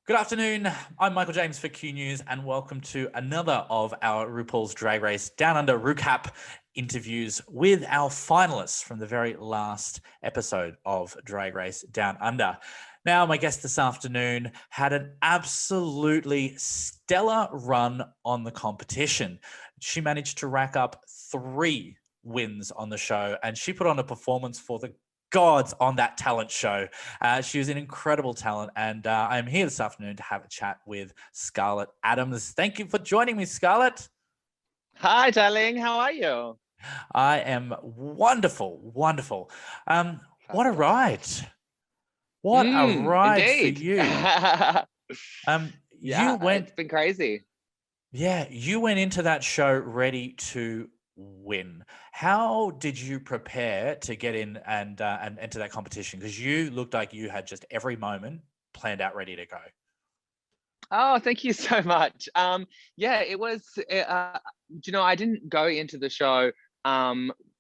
Good afternoon. I'm Michael James for Q News, and welcome to another of our RuPaul's Drag Race Down Under recap interviews with our finalists from the very last episode of Drag Race Down Under. Now, my guest this afternoon had an absolutely stellar run on the competition. She managed to rack up 3 wins on the show, and she put on a performance for the gods on that talent show. She was an incredible talent, and I'm here this afternoon to have a chat with Scarlet Adams. Thank you for joining me, Scarlet. Hi, darling. How are you? I am wonderful. What a ride. What a ride Indeed. for you. It's been crazy. Yeah, you went into that show ready to win. How did you prepare to get in and enter that competition? Because you looked like you had just every moment planned out, ready to go. Oh, thank you so much. It was. I didn't go into the show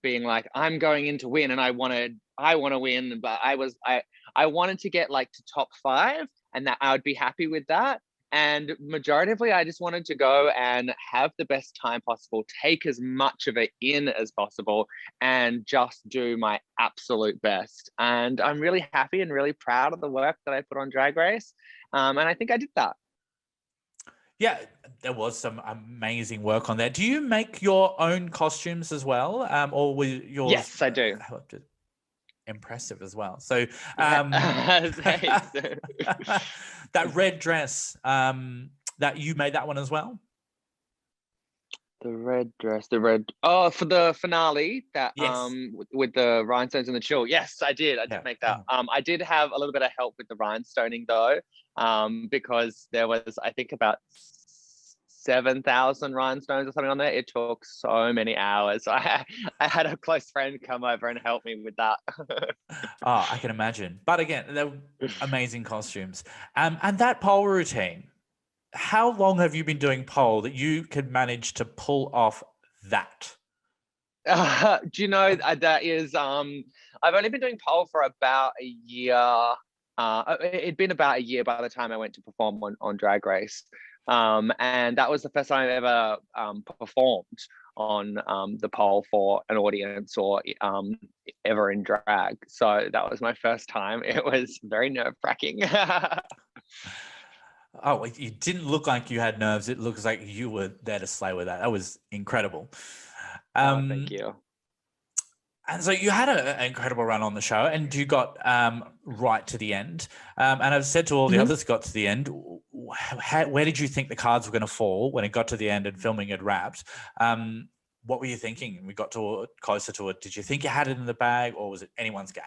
being like, I'm going in to win, and I want to win, but I wanted to get like to top 5, and that I would be happy with that. And majoritively, I just wanted to go and have the best time possible, take as much of it in as possible, and just do my absolute best. And I'm really happy and really proud of the work that I put on Drag Race. And I think I did that. Yeah, there was some amazing work on there. Do you make your own costumes as well? Or were yours? Yes, I do. Impressive as well. So Thanks. that red dress, that you made that one as well? The red dress, oh, for the finale, that Yes. with the rhinestones and the chill. Yes, I did make that. I did have a little bit of help with the rhinestoning though, because there was, I think, about 7,000 rhinestones or something on there. It took so many hours. I had a close friend come over and help me with that. Oh, I can imagine. But again, they're amazing costumes. And that pole routine, how long have you been doing pole that you could manage to pull off that? Do you know that is I've only been doing pole for about a year. It'd been about a year by the time I went to perform on Drag Race. And that was the first time I ever performed on the pole for an audience or ever in drag. So that was my first time. It was very nerve-wracking. Oh, it didn't look like you had nerves. It looks like you were there to slay with that. That was incredible. Thank you. And so you had an incredible run on the show, and you got right to the end. And I've said to all the others got to the end, where did you think the cards were going to fall when it got to the end and filming had wrapped? What were you thinking? We got closer to it. Did you think you had it in the bag, or was it anyone's game?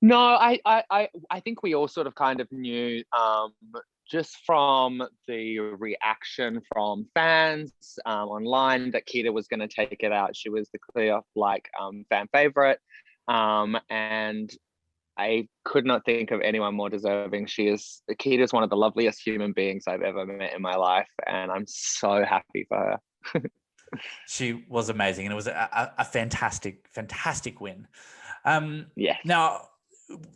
No, I think we all sort of kind of knew, just from the reaction from fans online, that Keita was going to take it out. She was the clear fan favorite, and I could not think of anyone more deserving. Keita's one of the loveliest human beings I've ever met in my life, and I'm so happy for her. She was amazing, and it was a fantastic win. Yes. Now,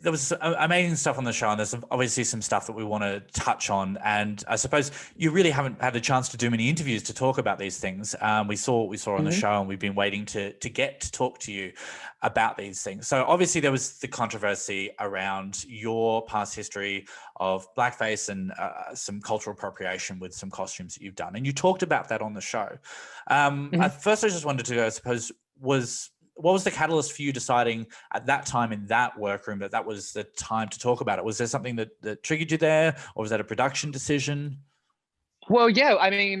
there was amazing stuff on the show, and there's obviously some stuff that we want to touch on. And I suppose you really haven't had a chance to do many interviews to talk about these things. We saw on the show, and we've been waiting to get to talk to you about these things. So obviously there was the controversy around your past history of blackface and some cultural appropriation with some costumes that you've done, and you talked about that on the show. At first, I just wanted to go, I suppose, what was the catalyst for you deciding at that time in that workroom that was the time to talk about it? Was there something that triggered you there, or was that a production decision? Well, yeah, I mean,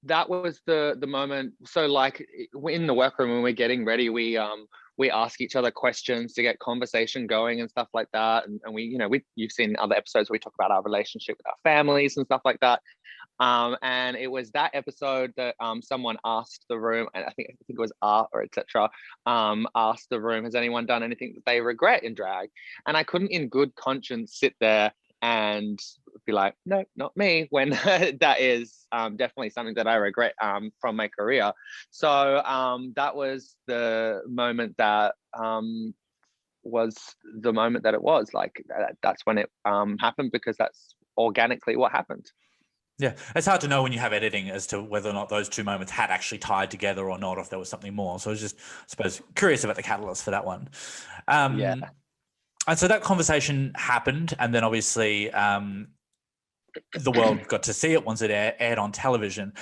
that was the moment. So like in the workroom when we're getting ready, we ask each other questions to get conversation going and stuff like that. And you've seen other episodes where we talk about our relationship with our families and stuff like that. And it was that episode that someone asked the room, and I think it was Art or etc. Asked the room, has anyone done anything that they regret in drag? And I couldn't in good conscience sit there and be like, no, not me, when that is definitely something that I regret from my career. So that was the moment that was the moment that it was. Like that's when it happened, because that's organically what happened. Yeah, it's hard to know when you have editing as to whether or not those two moments had actually tied together or not, or if there was something more. So I was just, I suppose, curious about the catalyst for that one. Yeah. And so that conversation happened, and then obviously the world got to see it once it aired on television.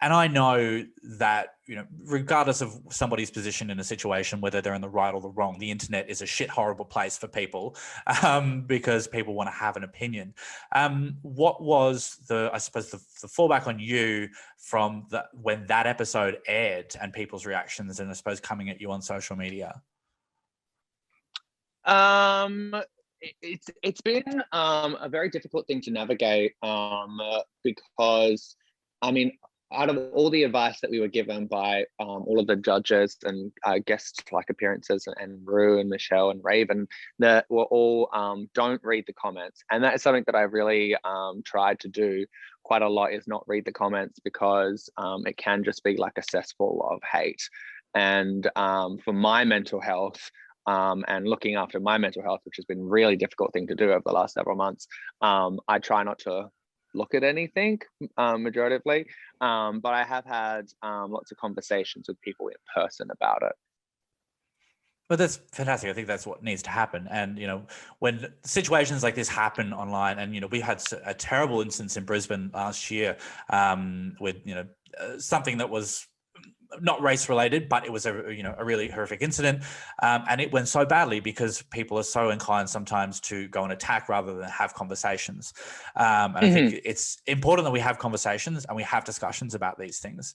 And I know that, you know, regardless of somebody's position in a situation, whether they're in the right or the wrong, the internet is a shit horrible place for people, because people want to have an opinion. What was I suppose the fallback on you from when that episode aired and people's reactions, and I suppose coming at you on social media? It's been a very difficult thing to navigate, because, I mean, out of all the advice that we were given by all of the judges and guest like appearances, and Rue and Michelle and Raven, that were all don't read the comments. And that is something that I really tried to do quite a lot, is not read the comments, because it can just be like a cesspool of hate. And for my mental health, and looking after my mental health, which has been a really difficult thing to do over the last several months, I try not to look at anything majoritively, but I have had lots of conversations with people in person about it. But that's fantastic. I think that's what needs to happen. And, you know, when situations like this happen online, and, you know, we had a terrible instance in Brisbane last year with, you know, something that was not race related, but it was a really horrific incident, and it went so badly because people are so inclined sometimes to go and attack rather than have conversations. And I think it's important that we have conversations and we have discussions about these things.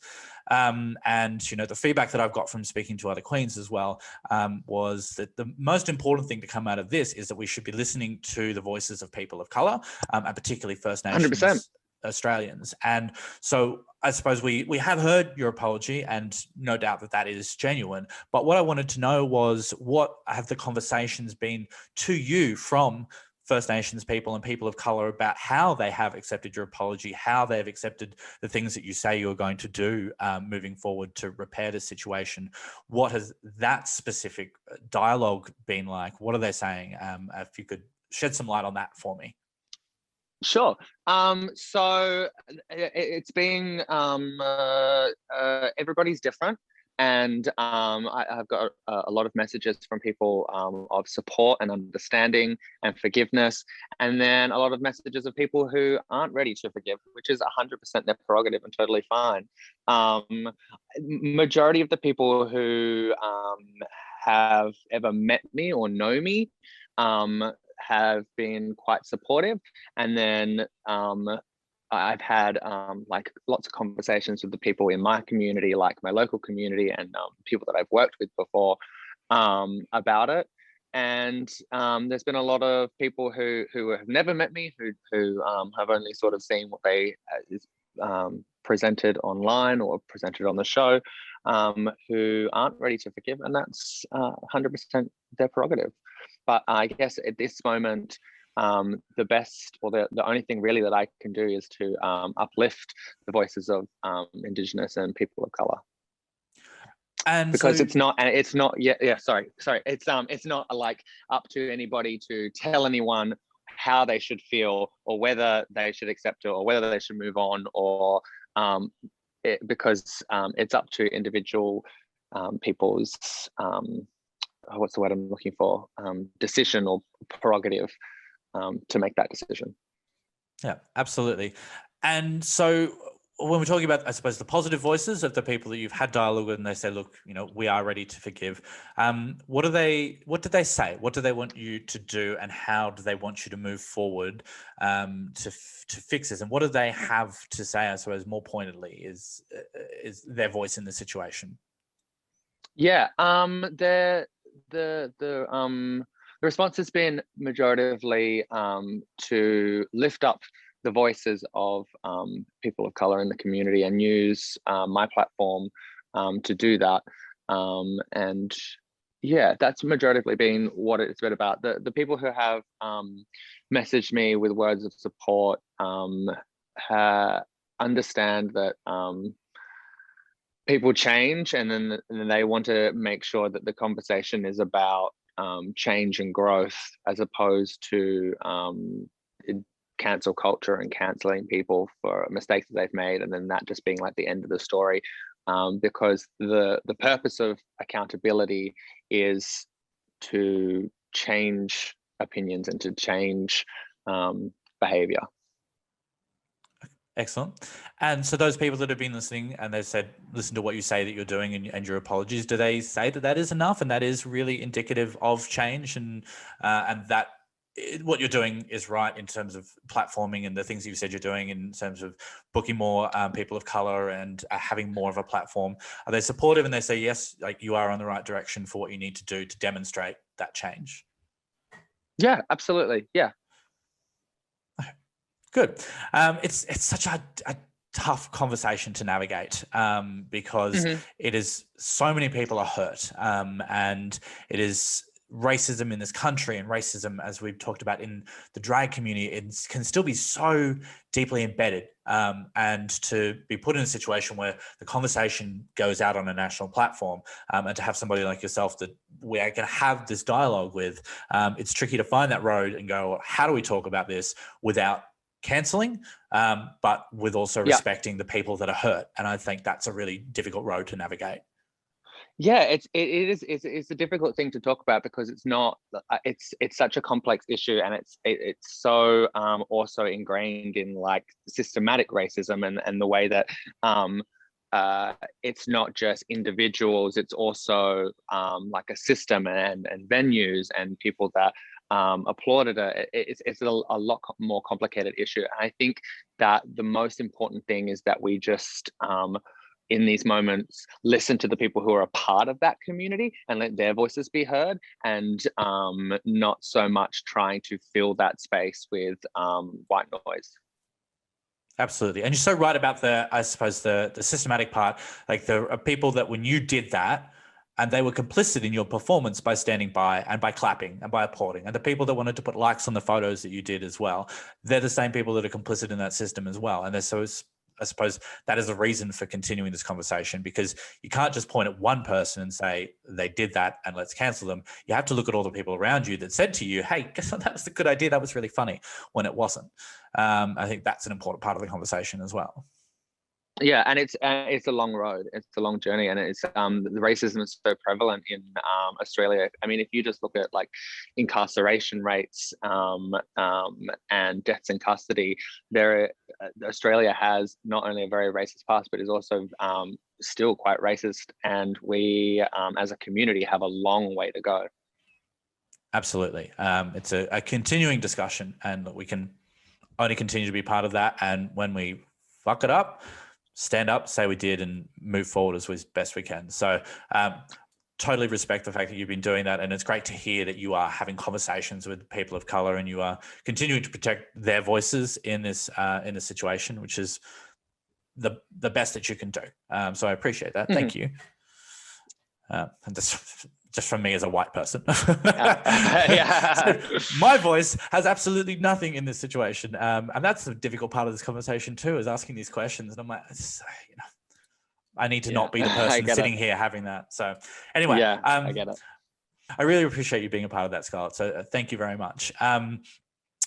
And, you know, the feedback that I've got from speaking to other queens as well was that the most important thing to come out of this is that we should be listening to the voices of people of color, and particularly First Nations 100%. Australians. And so I suppose we have heard your apology, and no doubt that is genuine. But what I wanted to know was, what have the conversations been to you from First Nations people and people of color about how they have accepted your apology, how they've accepted the things that you say you're going to do moving forward to repair the situation? What has that specific dialogue been like? What are they saying? If you could shed some light on that for me. Sure. So it's been everybody's different, and I've got a lot of messages from people of support and understanding and forgiveness, and then a lot of messages of people who aren't ready to forgive, which is 100% their prerogative and totally fine. Majority of the people who have ever met me or know me have been quite supportive, and then I've had like lots of conversations with the people in my community, like my local community, and people that I've worked with before about it. And there's been a lot of people who have never met me, who have only sort of seen what they presented online or presented on the show, who aren't ready to forgive, and that's 100% their prerogative. But I guess at this moment, the best, or the only thing really that I can do is to uplift the voices of Indigenous and people of color. And because it's not, it's not like up to anybody to tell anyone how they should feel, or whether they should accept it, or whether they should move on, or because it's up to individual people's what's the word I'm looking for? Decision or prerogative to make that decision. Yeah, absolutely. And so when we're talking about, I suppose, the positive voices of the people that you've had dialogue with, and they say, look, you know, we are ready to forgive. What did they say? What do they want you to do, and how do they want you to move forward to fix this? And what do they have to say, I suppose, more pointedly, is their voice in the situation? Yeah, the response has been majoritively to lift up the voices of people of color in the community, and use my platform to do that. And yeah, that's majoritively been what it's been about. The people who have messaged me with words of support understand that people change, and then they want to make sure that the conversation is about change and growth, as opposed to cancel culture and canceling people for mistakes that they've made, and then that just being like the end of the story. Because the purpose of accountability is to change opinions and to change behavior. Excellent. And so those people that have been listening and they've said, listen to what you say that you're doing and your apologies, do they say that that is enough and that is really indicative of change, and that what you're doing is right in terms of platforming and the things you said you're doing in terms of booking more people of color and having more of a platform? Are they supportive and they say, yes, like you are on the right direction for what you need to do to demonstrate that change? Yeah, absolutely. Yeah. Good. It's such a tough conversation to navigate because it is so many people are hurt, and it is racism in this country, and racism, as we've talked about in the drag community, it can still be so deeply embedded, and to be put in a situation where the conversation goes out on a national platform, and to have somebody like yourself that we are going to have this dialogue with, it's tricky to find that road and go, how do we talk about this without canceling, but with also respecting the people that are hurt? And I think that's a really difficult road to navigate. Yeah, it's a difficult thing to talk about because it's not, it's such a complex issue, and it's so also ingrained in like systematic racism and the way that it's not just individuals, it's also like a system and venues and people that applauded it. It's a lot more complicated issue. And I think that the most important thing is that we just in these moments listen to the people who are a part of that community and let their voices be heard, and not so much trying to fill that space with white noise. Absolutely. And you're so right about I suppose the systematic part. Like there are people that when you did that, and they were complicit in your performance by standing by and by clapping and by applauding. And the people that wanted to put likes on the photos that you did as well, they're the same people that are complicit in that system as well. And so I suppose that is a reason for continuing this conversation, because you can't just point at one person and say they did that and let's cancel them. You have to look at all the people around you that said to you, hey, guess what? That was a good idea. That was really funny, when it wasn't. I think that's an important part of the conversation as well. Yeah, and it's a long road. It's a long journey, and it's the racism is so prevalent in Australia. I mean, if you just look at like incarceration rates and deaths in custody, Australia has not only a very racist past, but is also still quite racist, and we as a community have a long way to go. Absolutely. It's a continuing discussion, and we can only continue to be part of that. And when we fuck it up, stand up, say we did, and move forward as best we can. So totally respect the fact that you've been doing that. And it's great to hear that you are having conversations with people of color and you are continuing to protect their voices in this situation, which is the best that you can do. So I appreciate that. Thank you. And just from me as a white person. So my voice has absolutely nothing in this situation. And that's the difficult part of this conversation too, is asking these questions. And I'm like, I need to not be the person sitting here having that. So anyway, I get it. I really appreciate you being a part of that, Scarlett. So thank you very much.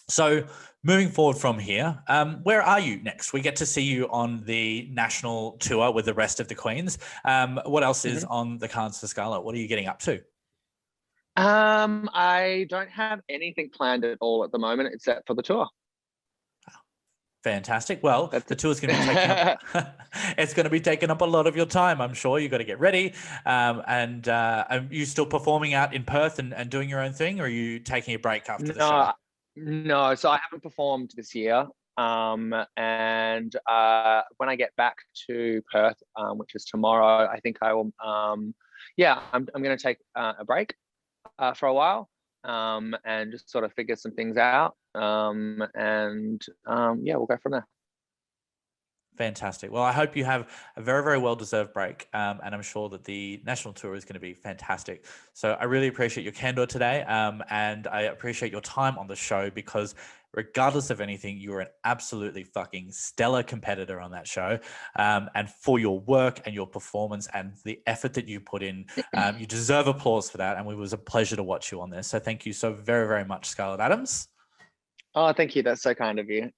So moving forward from here, where are you next? We get to see you on the national tour with the rest of the queens. What else is on the cards for Scarlett? What are you getting up to? I don't have anything planned at all at the moment, except for the tour. Fantastic. Well, the tour's going to be taking up, it's going to be taking up a lot of your time, I'm sure. You've got to get ready. And are you still performing out in Perth and doing your own thing, or are you taking a break after the show? No, so I haven't performed this year. And when I get back to Perth, which is tomorrow, I think I will, I'm going to take a break for a while and just sort of figure some things out. We'll go from there. Fantastic. Well, I hope you have a very, very well-deserved break, and I'm sure that the national tour is going to be fantastic. So I really appreciate your candor today, and I appreciate your time on the show, because regardless of anything, you were an absolutely fucking stellar competitor on that show, and for your work and your performance and the effort that you put in, you deserve applause for that, and it was a pleasure to watch you on this. So thank you so very, very much, Scarlet Adams. Oh, thank you. That's so kind of you.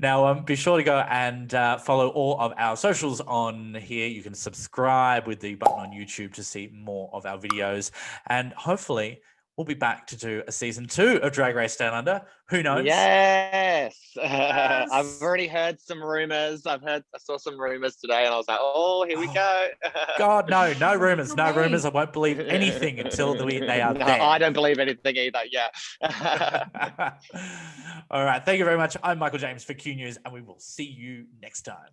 Now, be sure to go and follow all of our socials on here. You can subscribe with the button on YouTube to see more of our videos. And hopefully, we'll be back to do a season 2 of Drag Race Down Under. Who knows? Yes. Yes. I've already heard some rumors. I saw some rumors today, and I was like, oh, here we go. God, no rumors. No rumors. I won't believe anything until they are No, there. I don't believe anything either. Yeah. All right. Thank you very much. I'm Michael James for Q News, and we will see you next time.